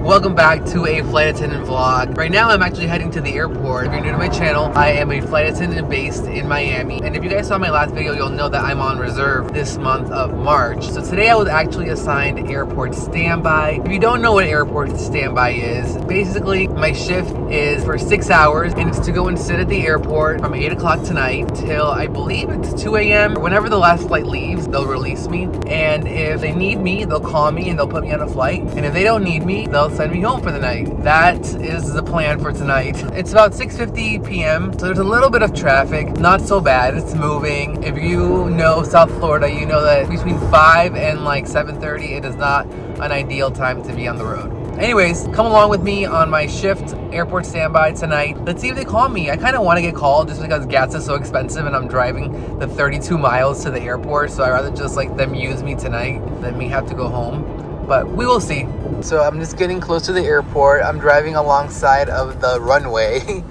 Welcome back to a flight attendant vlog. Right now I'm actually heading to the airport. If you're new to my channel, I am a flight attendant based in Miami. And if you guys saw my last video, you'll know that I'm on reserve this month of March. So today I was actually assigned airport standby. If you don't know what airport standby is, basically my shift is for 6 hours and it's to go and sit at the airport from 8 o'clock tonight till I believe it's 2 a.m. Whenever the last flight leaves, they'll release me. And if they need me, they'll call me and they'll put me on a flight. And if they don't need me, they'll send me home for the night. That is the plan for tonight. It's about 6:50 p.m. so there's a little bit of traffic. Not so bad. It's moving. If you know South Florida, you know that between 5 and like 7:30, it is not an ideal time to be on the road. Anyways, come along with me on my shift airport standby tonight. Let's see if they call me. I kind of want to get called just because gas is so expensive and I'm driving the 32 miles to the airport, so I'd rather just like them use me tonight than me have to go home. But we will see. So I'm just getting close to the airport. I'm driving alongside of the runway.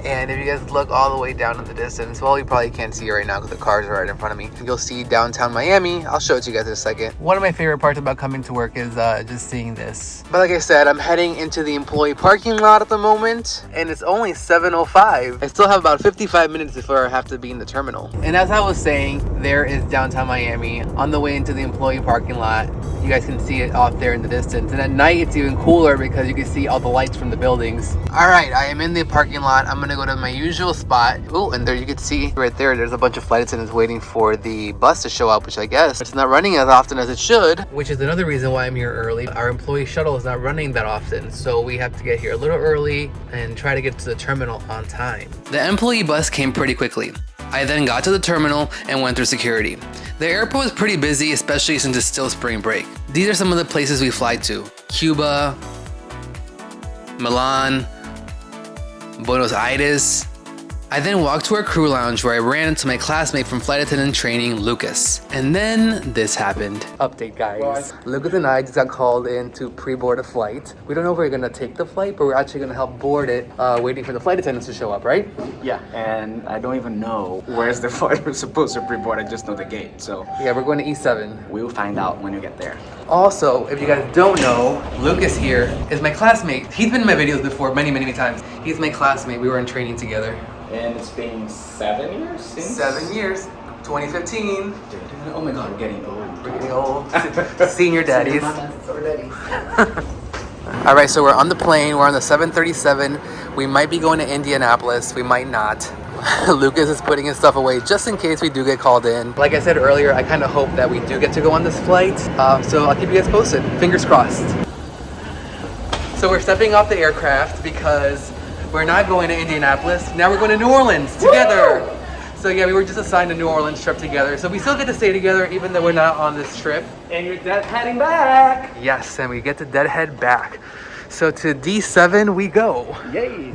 And if you guys look all the way down in the distance, well, you probably can't see it right now because the cars are right in front of me. You'll see downtown Miami. I'll show it to you guys in a second. One of my favorite parts about coming to work is just seeing this. But like I said, I'm heading into the employee parking lot at the moment, and it's only 7:05. I still have about 55 minutes before I have to be in the terminal. And as I was saying, there is downtown Miami on the way into the employee parking lot. You guys can see it off there in the distance. And at night, it's even cooler because you can see all the lights from the buildings. All right, I am in the parking lot. I'm gonna go to my usual spot. Oh, and there you can see right there's a bunch of flight attendants waiting for the bus to show up, which I guess it's not running as often as it should, which is another reason why I'm here early. Our employee shuttle is not running that often, so we have to get here a little early and try to get to the terminal on time. The employee bus came pretty quickly. I then got to the terminal and went through security. The airport was pretty busy, especially since it's still spring break. These are some of the places we fly to: Cuba, Milan, Buenos Aires. I then walked to our crew lounge where I ran into my classmate from flight attendant training, Lucas. And then this happened. Update, guys. Lucas and I just got called in to pre-board a flight. We don't know if we're gonna take the flight, but we're actually gonna help board it, waiting for the flight attendants to show up, right? Yeah, and I don't even know where's the flight we're supposed to pre-board. I just know the gate, so. Yeah, we're going to E7. We will find out when you get there. Also, if you guys don't know, Lucas here is my classmate. He's been in my videos before many times. He's my classmate. We were in training together. And it's been 7 years since? 7 years. 2015. Oh my god, we're getting old. We're getting old. Senior daddies. Alright, so we're on the plane. We're on the 737. We might be going to Indianapolis. We might not. Lucas is putting his stuff away just in case we do get called in. Like I said earlier, I kind of hope that we do get to go on this flight. So I'll keep you guys posted. Fingers crossed. So we're stepping off the aircraft because we're not going to Indianapolis. Now we're going to New Orleans together. Woo! So yeah, we were just assigned a New Orleans trip together. So we still get to stay together even though we're not on this trip. And you're heading back. Yes, and we get to deadhead back. So to D7 we go. Yay.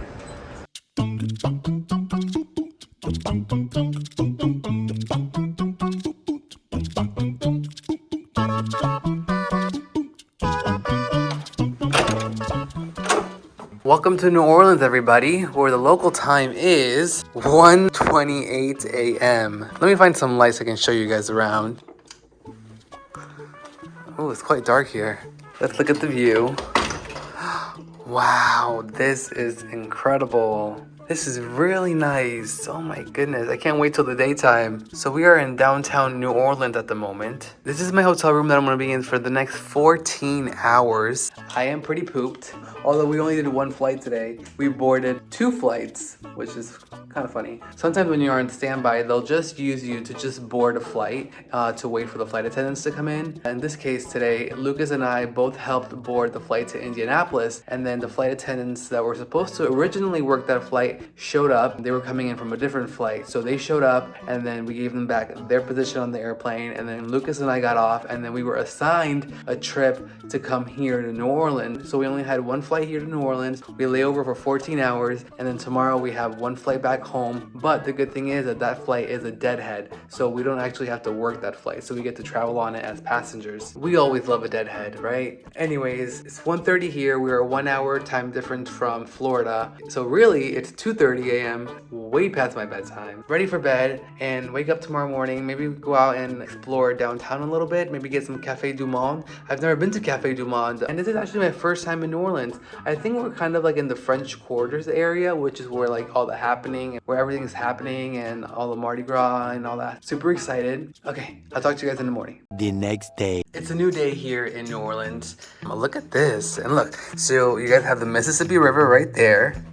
Welcome to New Orleans, everybody, where the local time is 1:28 a.m. Let me find some lights I can show you guys around. Oh, it's quite dark here. Let's look at the view. Wow, this is incredible. This is really nice. Oh my goodness, I can't wait till the daytime. So we are in downtown New Orleans at the moment. This is my hotel room that I'm gonna be in for the next 14 hours. I am pretty pooped. Although we only did one flight today, we boarded 2 flights, which is kind of funny. Sometimes when you're on standby, they'll just use you to just board a flight to wait for the flight attendants to come in. In this case today, Lucas and I both helped board the flight to Indianapolis, and then the flight attendants that were supposed to originally work that flight showed up. They were coming in from a different flight, so they showed up, and then we gave them back their position on the airplane, and then Lucas and I got off, and then we were assigned a trip to come here to New Orleans. So we only had one flight here to New Orleans. We lay over for 14 hours, and then tomorrow we have one flight back home. But the good thing is that that flight is a deadhead, so we don't actually have to work that flight, so we get to travel on it as passengers. We always love a deadhead, right? Anyways, it's 1:30 here. We're a 1 hour time difference from Florida, so really it's 2:30 a.m. Way past my bedtime. Ready for bed and wake up tomorrow morning. Maybe go out and explore downtown a little bit. Maybe get some Café du Monde. I've never been to Café du Monde, and this is actually my first time in New Orleans. I think we're kind of like in the French Quarters area, which is where like all the happening, where everything is happening, and all the Mardi Gras and all that. Super excited. Okay, I'll talk to you guys in the morning. The next day. It's a new day here in New Orleans. Look at this. And look, so you guys have the Mississippi River right there.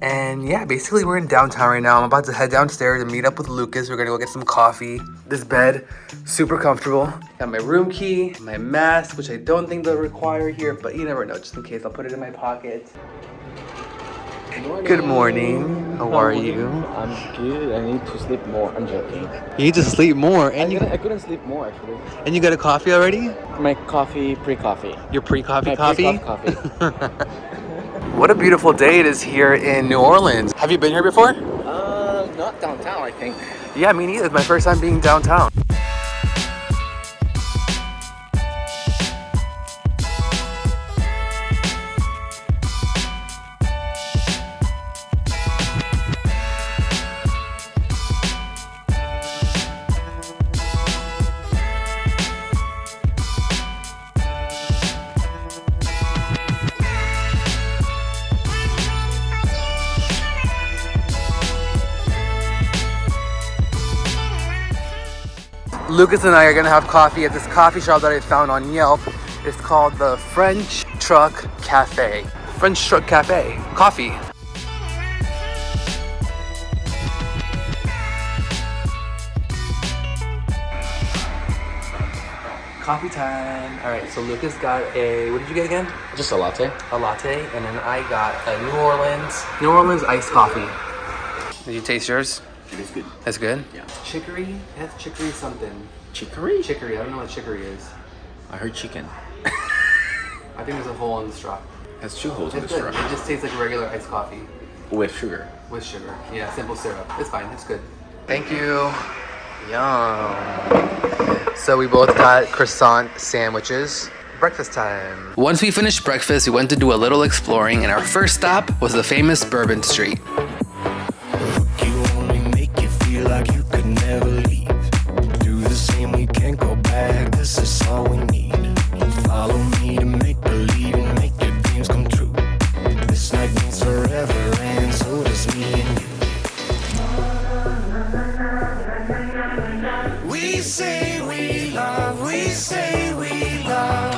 And yeah, basically we're in downtown right now. I'm about to head downstairs and meet up with Lucas. We're gonna go get some coffee. This bed, super comfortable. Got my room key, my mask, which I don't think they'll require here, but you never know, just in case. I'll put it in my pocket. Good morning. How are you? I'm good. I need to sleep more. I'm joking. You need to sleep more. And I couldn't sleep more actually. And you got a coffee already? My coffee, pre-coffee. Your pre-coffee My coffee? pre-coffee. What a beautiful day it is here in New Orleans. Have you been here before? Not downtown, I think. Yeah, me neither. It's my first time being downtown. Lucas and I are gonna have coffee at this coffee shop that I found on Yelp. It's called the French Truck Cafe. French Truck Cafe. Coffee. Coffee time. All right, so Lucas got a, what did you get again? Just a latte. A latte, and then I got a New Orleans iced coffee. Did you taste yours? It is good. That's good? Yeah. Chicory? It has chicory something. Chicory? Chicory, I don't know what chicory is. I heard chicken. I think there's a hole in the straw. Has 2 holes in the It's good. straw. It just tastes like regular iced coffee. With sugar. With sugar. Yeah, simple syrup. It's fine, it's good. Thank you. Yum. So we both got croissant sandwiches. Breakfast time. Once we finished breakfast, we went to do a little exploring, and our first stop was the famous Bourbon Street. Like you could never leave. Do the same, we can't go back. This is all we need. Follow me to make believe and make your dreams come true. This night means forever, and so does me and you. We say we love, we say we love.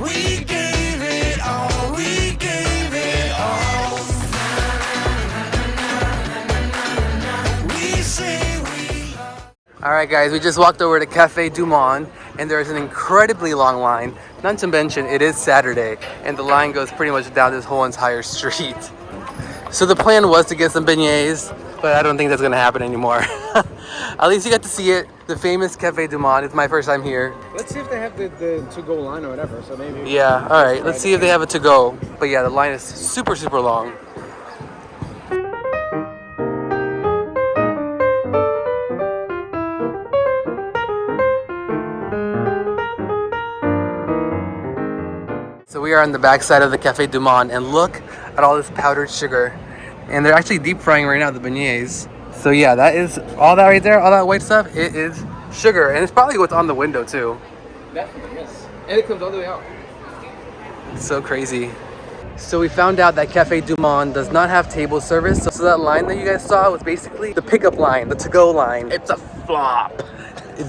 We gave it all, we gave it all. All right, guys, we just walked over to Café du Monde, and there's an incredibly long line. Not to mention, it is Saturday, and the line goes pretty much down this whole entire street. So the plan was to get some beignets, but I don't think that's gonna happen anymore. At least you got to see it, the famous Café du Monde. It's my first time here. Let's see if they have the to-go line or whatever, so maybe... Yeah, all right, let's see if they have a to-go. But yeah, the line is super, super long. So we are on the back side of the Café du Monde, and look at all this powdered sugar. And they're actually deep frying right now, the beignets. So yeah, that is all that right there, all that white stuff, it is sugar. And it's probably what's on the window too. Definitely, yes. And it comes all the way out. It's so crazy. So we found out that Café du Monde does not have table service. So that line that you guys saw was basically the pickup line, the to-go line. It's a flop.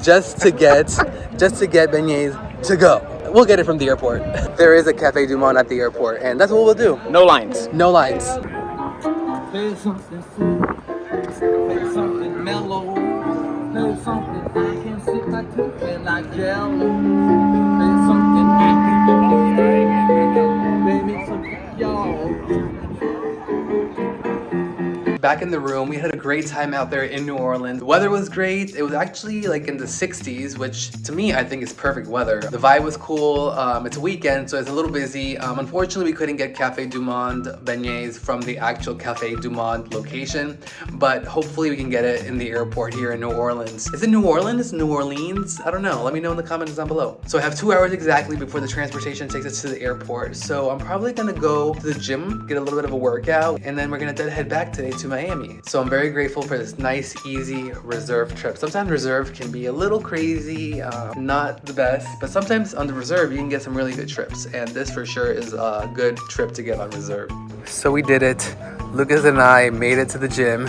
Just to get beignets to go. We'll get it from the airport. There is a Café du Monde at the airport, and that's what we'll do. No lines. No lines. There's something sweet, there's something mellow, there's something I can sip my teeth in like jello. There's something I can do, baby, something y'all. back in the room. We had a great time out there in New Orleans. The weather was great. It was actually like in the 60s, which to me, I think is perfect weather. The vibe was cool. It's a weekend, so it's a little busy. Unfortunately, we couldn't get Café du Monde beignets from the actual Café du Monde location, but hopefully we can get it in the airport here in New Orleans. Is it New Orleans? New Orleans? I don't know. Let me know in the comments down below. So I have 2 hours exactly before the transportation takes us to the airport. So I'm probably gonna go to the gym, get a little bit of a workout, and then we're gonna head back today to Miami. So I'm very grateful for this nice, easy reserve trip. Sometimes reserve can be a little crazy, not the best, but sometimes on the reserve you can get some really good trips, and this for sure is a good trip to get on reserve. So we did it. Lucas and I made it to the gym.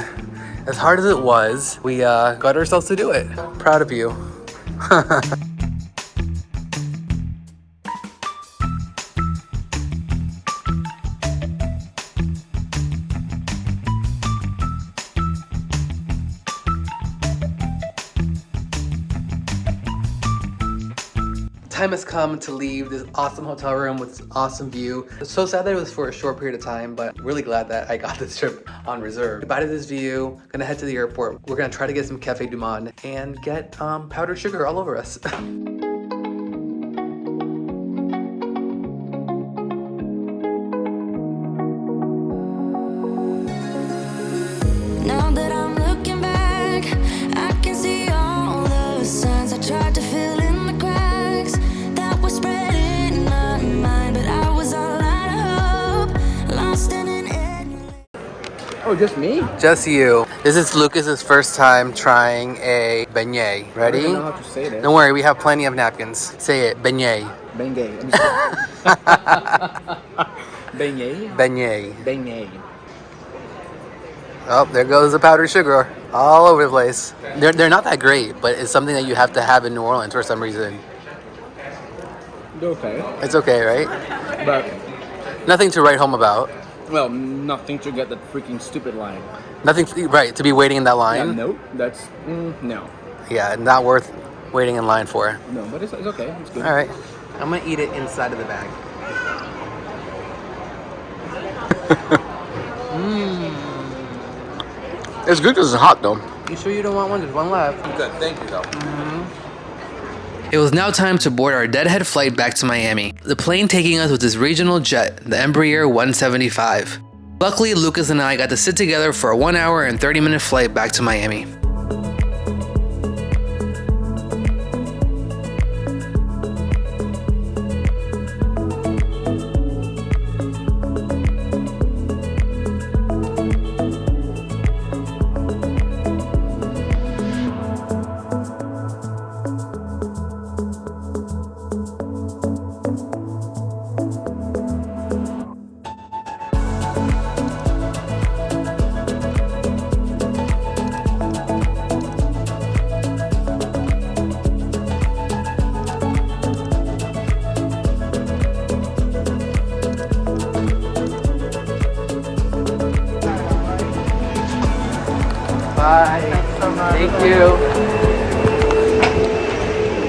As hard as it was, we got ourselves to do it. Proud of you. Time has come to leave this awesome hotel room with this awesome view. It's so sad that it was for a short period of time, but really glad that I got this trip on reserve. Goodbye to this view. Gonna head to the airport. We're gonna try to get some Café du Monde and get powdered sugar all over us. Now that I'm looking back, I can see all the signs I tried to fill in the cracks that were spread in my mind, but I was all out of hope, lost in an endless. Oh, just me? Just you. This is Lucas's first time trying a beignet. Ready? I don't know how to say that. Don't worry, we have plenty of napkins. Say it, beignet. Beignet. Beignet? Beignet. Beignet. Oh, there goes the powdered sugar all over the place. They're not that great, but it's something that you have to have in New Orleans for some reason. They're okay. It's okay, right? But, Nothing to write home about. well, nothing to get that freaking stupid line. Nothing, right, to be waiting in that Yeah, line. no, that's, no. Yeah, not worth waiting in line for. No, but it's okay. It's good. All right. I'm gonna eat it inside of the bag. It's good because it's hot, though. You sure you don't want one? There's one left. Good, thank you, though. It was now time to board our deadhead flight back to Miami. The plane taking us was this regional jet, the Embraer 175. Luckily, Lucas and I got to sit together for a 1 hour and 30-minute flight back to Miami. Bye. Thanks so much. Thank you.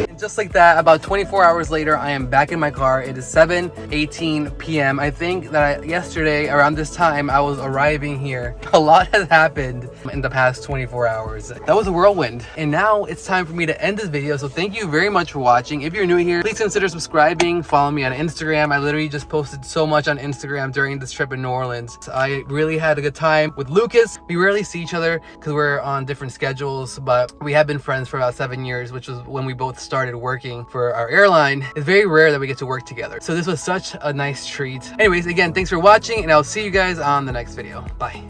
And just like that, about 24 hours later, I am back in my car. It is 7:18 p.m. I think that yesterday, around this time, I was arriving here. A lot has happened in the past 24 hours. That was a whirlwind. And now it's time for me to end this video. So thank you very much for watching. If you're new here, please consider subscribing. Follow me on Instagram. I literally just posted so much on Instagram during this trip in New Orleans. I really had a good time with Lucas. We rarely see each other because we're on different schedules, but we have been friends for about 7 years, which was when we both started working for our airline. It's very rare that we get to work together. So this was such a nice treat. Anyways, again, thanks for watching, and I'll see you guys on the next video. Bye.